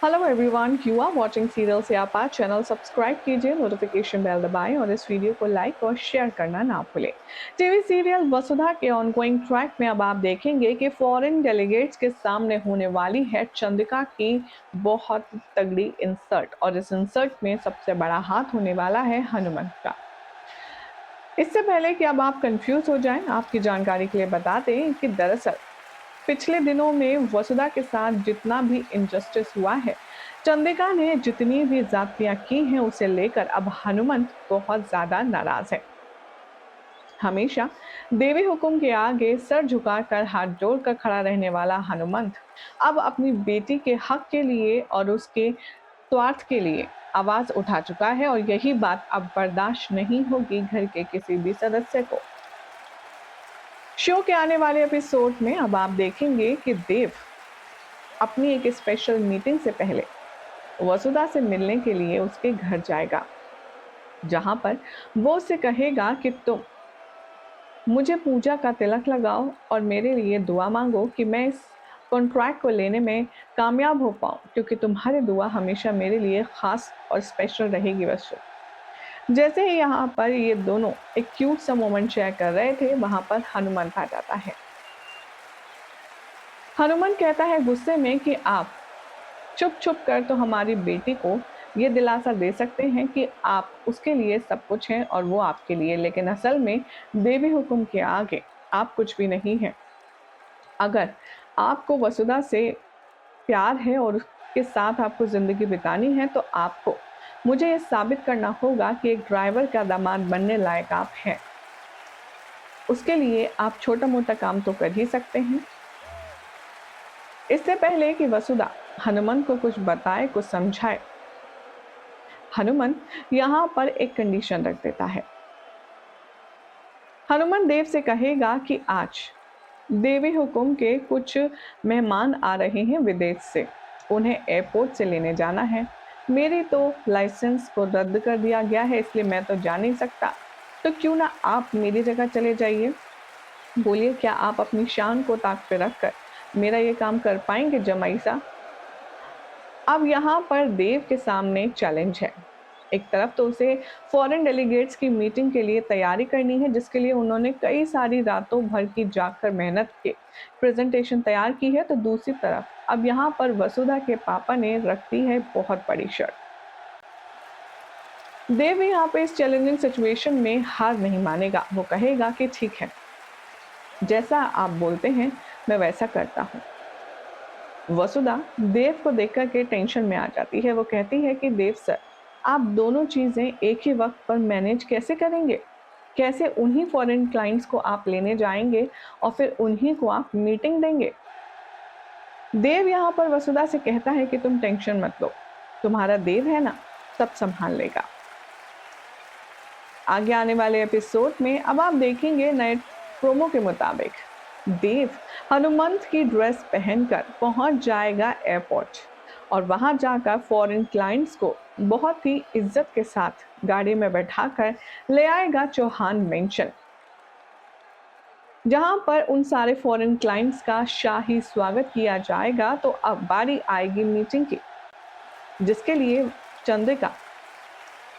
Hello everyone, you are watching serial से आप आज चैनल सब्सक्राइब कीजिए, नोटिफिकेशन बेल दबाएं और इस वीडियो को लाइक और शेयर करना ना भूलें। टीवी सीरियल वसुधा के ऑनगोइंग ट्रैक में अब आप देखेंगे कि फॉरेन डेलीगेट्स के सामने होने वाली है चंद्रिका की बहुत तगड़ी इंसर्ट, और इस इंसर्ट में सबसे बड़ा हाथ होने वाला है हनुमंत का। इससे पहले कि अब आप कंफ्यूज हो जाएं, आपकी जानकारी के लिए बता दें कि दरअसल पिछले दिनों में वसुधा के साथ जितना भी इनजस्टिस हुआ है, चंद्रिका ने जितनी भी ज्यादतियां की हैं, उसे लेकर अब हनुमंत बहुत ज्यादा नाराज है। हमेशा देवी हुकुम के आगे सर झुकाकर हाथ जोड़कर खड़ा रहने वाला हनुमंत अब अपनी बेटी के हक के लिए और उसके स्वार्थ के लिए आवाज उठा चुका है, और यही बात अब बर्दाश्त नहीं होगी घर के किसी भी सदस्य को। शो के आने वाले एपिसोड में अब आप देखेंगे कि देव अपनी एक स्पेशल मीटिंग से पहले वसुधा से मिलने के लिए उसके घर जाएगा, जहां पर वो उससे कहेगा कि तुम मुझे पूजा का तिलक लगाओ और मेरे लिए दुआ मांगो कि मैं इस कॉन्ट्रैक्ट को लेने में कामयाब हो पाऊं, क्योंकि तुम्हारी दुआ हमेशा मेरे लिए खास और स्पेशल रहेगी। वसु जैसे ही यहाँ पर ये दोनों एक क्यूट सा मोमेंट शेयर कर रहे थे, वहां पर हनुमंत आ जाता है। हनुमंत कहता है गुस्से में कि आप छुप छुप कर तो हमारी बेटी को ये दिलासा दे सकते हैं कि आप उसके लिए सब कुछ हैं और वो आपके लिए, लेकिन असल में देवी हुकुम के आगे आप कुछ भी नहीं हैं। अगर आपको वसुधा से प्यार है और उसके साथ आपको जिंदगी बितानी है, तो आपको मुझे ये साबित करना होगा कि एक ड्राइवर का दामाद बनने लायक आप हैं। उसके लिए आप छोटा मोटा काम तो कर ही सकते हैं। इससे पहले कि वसुधा हनुमंत को कुछ बताए, कुछ समझाए, हनुमंत यहाँ पर एक कंडीशन रख देता है। हनुमंत देव से कहेगा कि आज देवी हुकुम के कुछ मेहमान आ रहे हैं विदेश से, उन्हें एयरपोर्ट से लेने जाना है। मेरी तो लाइसेंस को रद्द कर दिया गया है, इसलिए मैं तो जा नहीं सकता, तो क्यों ना आप मेरी जगह चले जाइए। बोलिए, क्या आप अपनी शान को ताक पे रखकर मेरा ये काम कर पाएंगे जमाई सा? अब यहाँ पर देव के सामने चैलेंज है। एक तरफ तो उसे फॉरेन डेलीगेट्स की मीटिंग के लिए तैयारी करनी है, जिसके लिए उन्होंने कई सारी रातों भर की जागकर मेहनत के प्रेजेंटेशन तैयार की है, तो दूसरी तरफ अब यहाँ पर वसुधा के पापा ने रख दी है बहुत बड़ी शर्त। देव यहाँ पे इस चैलेंजिंग सिचुएशन में हार नहीं मानेगा। वो कहेगा कि ठीक है, जैसा आप बोलते हैं मैं वैसा करता हूँ। वसुधा देव को देखकर के टेंशन में आ जाती है। वो कहती है कि देव सर, आप दोनों चीजें एक ही वक्त पर मैनेज कैसे करेंगे? कैसे उन्हीं फॉरेन क्लाइंट्स को आप लेने जाएंगे और फिर उन्हीं को आप मीटिंग देंगे? देव यहाँ पर वसुधा से कहता है कि तुम टेंशन मत लो, तुम्हारा देव है ना, सब संभाल लेगा। आगे आने वाले एपिसोड में अब आप देखेंगे नए प्रोमो के मुताबिक देव हनुमंत की ड्रेस पहनकर पहुंच जाएगा एयरपोर्ट, और वहां जाकर फॉरेन क्लाइंट्स को बहुत ही इज्जत के साथ गाड़ी में बैठाकर ले आएगा चौहान मेंशन, जहां पर उन सारे फॉरेन क्लाइंट्स का शाही स्वागत किया जाएगा। तो अब बारी आएगी मीटिंग की, जिसके लिए चंद्रिका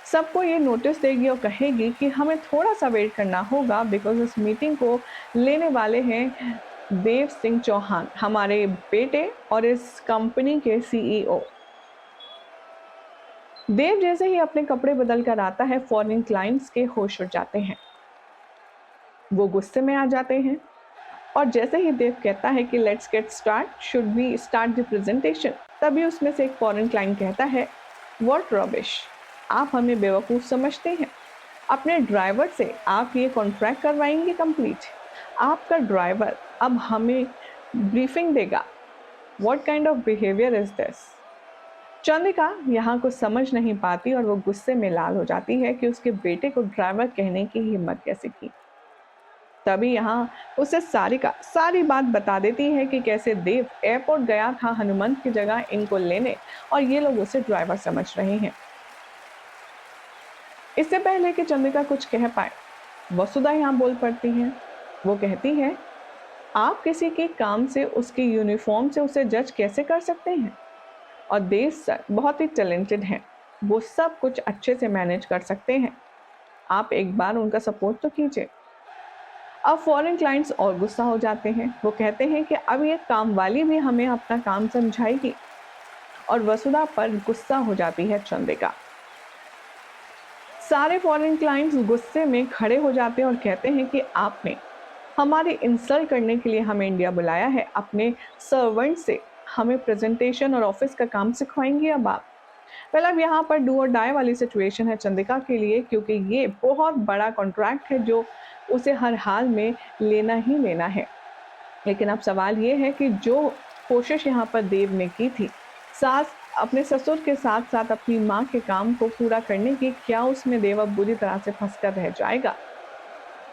सबको ये नोटिस देगी और कहेगी कि हमें थोड़ा सा वेट करना होगा, बिकॉज इस मीटिंग को लेने वाले हैं देव सिंह चौहान, हमारे बेटे और इस कंपनी के सीईओ। देव जैसे ही अपने कपड़े बदल कर आता है, फॉरेन क्लाइंट्स के होश उड़ जाते हैं। वो गुस्से में आ जाते हैं, और जैसे ही देव कहता है कि let's get start, should we start the presentation, तभी उसमें से एक फॉरेन क्लाइंट कहता है, व्हाट रबिश, आप हमें बेवकूफ़ समझते हैं? अपने ड्राइवर से आप ये कॉन्ट्रैक्ट करवाएंगे कंप्लीट? आपका ड्राइवर अब हमें ब्रीफिंग देगा? What kind of behaviour is this? Chandrika यहाँ कुछ समझ नहीं पाती और वो गुस्से में लाल हो जाती है कि उसके बेटे को ड्राइवर कहने की हिम्मत कैसे की। तभी यहाँ उसे सारिका सारी बात बता देती है कि कैसे देव एयरपोर्ट गया था हनुमंत की जगह इनको लेने, और ये लोग उसे ड्राइवर समझ रहे हैं। इससे पहले कि चंद्रिका कुछ कह पाए, वसुधा यहाँ बोल पड़ती है। वो कहती है, आप किसी के काम से, उसकी यूनिफॉर्म से उसे जज कैसे कर सकते हैं? और देव सर बहुत ही टैलेंटेड हैं, वो सब कुछ अच्छे से मैनेज कर सकते हैं, आप एक बार उनका सपोर्ट तो कीजिए। अब फॉरेन क्लाइंट्स और गुस्सा हो जाते हैं, वो कहते हैं कि अब ये काम वाली भी हमें अपना काम समझाएगी, और वसुधा पर गुस्सा हो जाती है चंद्रिका। सारे फॉरेन क्लाइंट्स गुस्से में खड़े हो जाते हैं और कहते हैं कि आपने हमारी इंसल्ट करने के लिए हमें इंडिया बुलाया है, अपने सर्वेंट से हमें प्रेजेंटेशन और ऑफिस का काम सिखवाएंगे अब आप। मतलब यहाँ पर डू और डाई वाली सिचुएशन है चंद्रिका के लिए, क्योंकि ये बहुत बड़ा कॉन्ट्रैक्ट है जो उसे हर हाल में लेना ही लेना है। लेकिन अब सवाल ये है कि जो कोशिश यहाँ पर देव ने की थी, सास अपने ससुर के साथ साथ अपनी माँ के काम को पूरा करने की, क्या उसमें देव अब बुरी तरह से फंसकर रह जाएगा?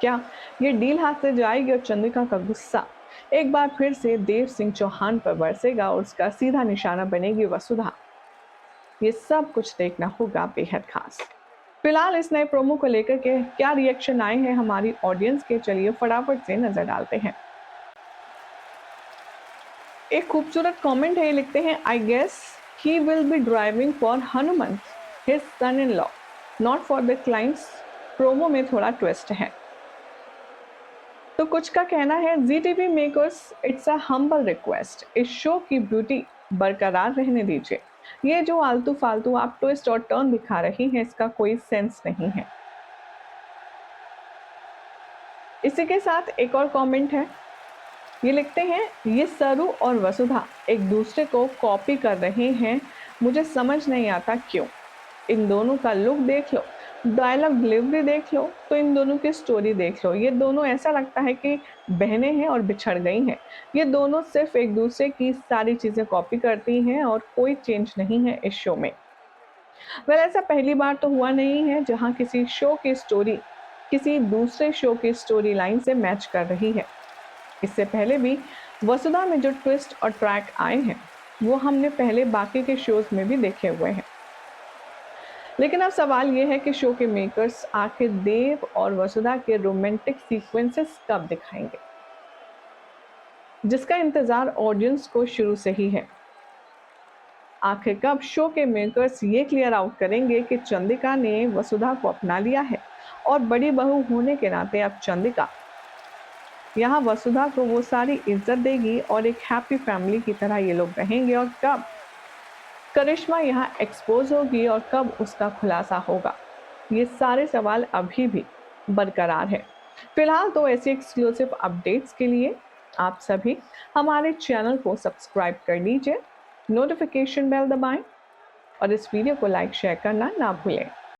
क्या ये डील हाथ से जाएगी और चंद्रिका का गुस्सा एक बार फिर से देव सिंह चौहान पर बरसेगा और उसका सीधा निशाना बनेगी वसुधा? ये सब कुछ देखना होगा बेहद खास। फिलहाल इस नए प्रोमो को लेकर के क्या रिएक्शन आए हैं हमारी ऑडियंस के, चलिए फटाफट से नजर डालते हैं। एक खूबसूरत कमेंट है, ये लिखते हैं, I guess he will be driving for Hanumant his son in law, not for the clients. Promo में थोड़ा ट्विस्ट है। तो कुछ का कहना है, Zee TV makers it's a humble request, इस शो की ब्यूटी बरकरार रहने दीजिए। ये जो आलतू फालतू आप ट्विस्ट और टर्न दिखा रही हैं, इसका कोई सेंस नहीं है। इसी के साथ एक और कमेंट है, ये लिखते हैं, ये सरू और वसुधा एक दूसरे को कॉपी कर रहे हैं, मुझे समझ नहीं आता क्यों। इन दोनों का लुक देख लो, डायलॉग डिलीवरी देख लो, तो इन दोनों की स्टोरी देख लो, ये दोनों ऐसा लगता है कि बहनें हैं और बिछड़ गई हैं। ये दोनों सिर्फ एक दूसरे की सारी चीज़ें कॉपी करती हैं और कोई चेंज नहीं है इस शो में। वेल, ऐसा पहली बार तो हुआ नहीं है जहाँ किसी शो की स्टोरी किसी दूसरे शो की स्टोरी लाइन से मैच कर रही है। इससे पहले भी वसुधा में जो ट्विस्ट और ट्रैक आए हैं, वो हमने पहले बाकी के शोज में भी देखे हुए हैं। लेकिन अब सवाल ये है कि शो के मेकर्स आखिर देव और वसुधा के रोमांटिक सीक्वेंसेस कब दिखाएंगे, जिसका इंतजार ऑडियंस को शुरू से ही है। आखिर कब शो के मेकर्स ये क्लियर आउट करेंगे कि चंद्रिका ने वसुधा को अपना लिया है और बड़ी बहू होने के नाते अब चंद्रिका यहाँ वसुधा को वो सारी इज्जत देगी और एक हैप्पी फैमिली की तरह ये लोग रहेंगे, और कब करिश्मा यहाँ एक्सपोज होगी और कब उसका खुलासा होगा, ये सारे सवाल अभी भी बरकरार है। फिलहाल तो ऐसी एक्सक्लूसिव अपडेट्स के लिए आप सभी हमारे चैनल को सब्सक्राइब कर लीजिए, नोटिफिकेशन बेल दबाएं और इस वीडियो को लाइक शेयर करना ना भूलें।